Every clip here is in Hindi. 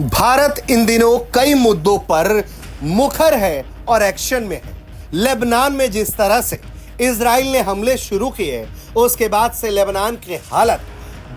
भारत इन दिनों कई मुद्दों पर मुखर है और एक्शन में है। लेबनान में जिस तरह से इजराइल ने हमले शुरू किए, उसके बाद से लेबनान की हालत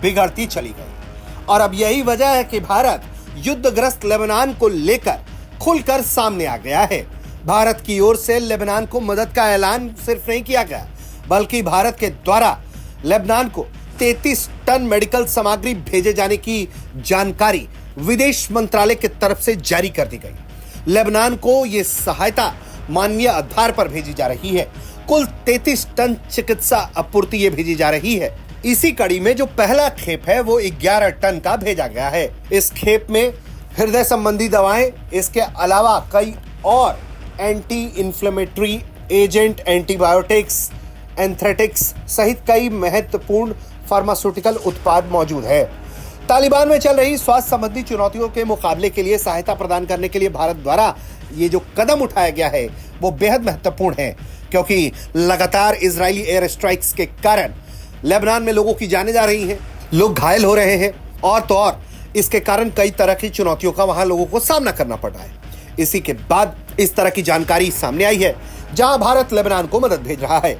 बिगड़ती चली गई और अब यही वजह है कि भारत युद्धग्रस्त लेबनान को लेकर खुलकर सामने आ गया है। भारत की ओर से लेबनान को मदद का ऐलान सिर्फ नहीं किया गया, बल्कि भारत के द्वारा लेबनान को 33 टन मेडिकल सामग्री भेजे जाने की जानकारी विदेश मंत्रालय की तरफ से जारी कर दी गई। लेबनान को यह सहायता मानवीय आधार पर भेजी जा रही है। कुल 33 टन चिकित्सा आपूर्ति ये भेजी जा रही है। इसी कड़ी में जो पहला खेप है वो 11 टन का भेजा गया है। इस खेप में हृदय संबंधी दवाएं, इसके अलावा कई और anti inflammatory agent, antibiotics, anthracis सहित कई महत्वपूर्ण फार्मास्यूटिकल उत्पाद मौजूद है। तालिबान में चल रही स्वास्थ्य संबंधी चुनौतियों के मुकाबले के लिए सहायता प्रदान करने के लिए भारत द्वारा ये जो कदम उठाया गया है वो बेहद महत्वपूर्ण है, क्योंकि लगातार इजरायली एयर स्ट्राइक्स के कारण लेबनान में लोगों की जानें जा रही हैं, लोग घायल हो रहे हैं और तो और इसके कारण कई तरह की चुनौतियों का वहां लोगों को सामना करना पड़ रहा है। इसी के बाद इस तरह की जानकारी सामने आई है जहां भारत लेबनान को मदद भेज रहा है।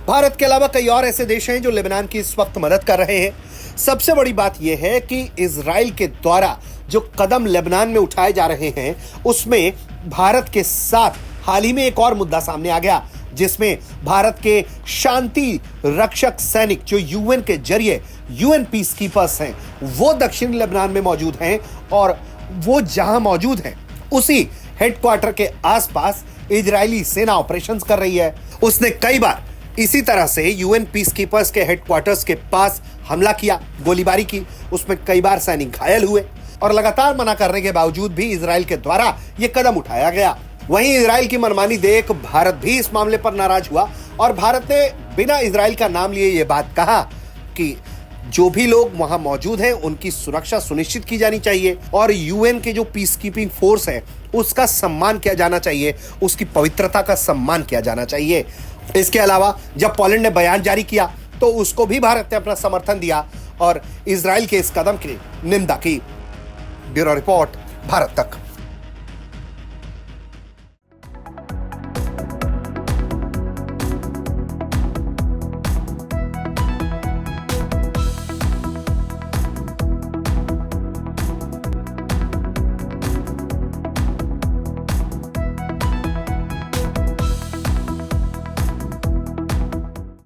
भारत के अलावा कई और ऐसे देश हैं जो लेबनान की इस वक्त मदद कर रहे हैं। सबसे बड़ी बात यह है कि इजराइल के द्वारा जो कदम लेबनान में उठाए जा रहे हैं उसमें भारत के साथ हाल ही में एक और मुद्दा सामने आ गया, जिसमें भारत के शांति रक्षक सैनिक जो यूएन के जरिए यूएन पीस कीपर्स हैं वो दक्षिण लेबनान में मौजूद हैं और वो जहां मौजूद हैं उसी हेडक्वार्टर के आसपास इजरायली सेना ऑपरेशंस कर रही है। उसने कई बार इसी तरह से यूएन पीस कीपर्स के हेडक्वार्टर्स के पास हमला किया, गोलीबारी की, उसमें कई बार सैनिक घायल हुए और लगातार मना करने के बावजूद भी इजराइल के द्वारा यह कदम उठाया गया। वहीं इजराइल की मनमानी देख भारत भी इस मामले पर नाराज हुआ और भारत ने बिना इजराइल का नाम लिए यह बात कहा कि जो भी लोग वहां मौजूद हैं उनकी सुरक्षा सुनिश्चित की जानी चाहिए और यूएन के जो पीस कीपिंग फोर्स है उसका सम्मान किया जाना चाहिए, उसकी पवित्रता का सम्मान किया जाना चाहिए। इसके अलावा जब पोलैंड ने बयान जारी किया तो उसको भी भारत ने अपना समर्थन दिया और इजराइल के इस कदम की निंदा की। ब्यूरो रिपोर्ट, भारत तक।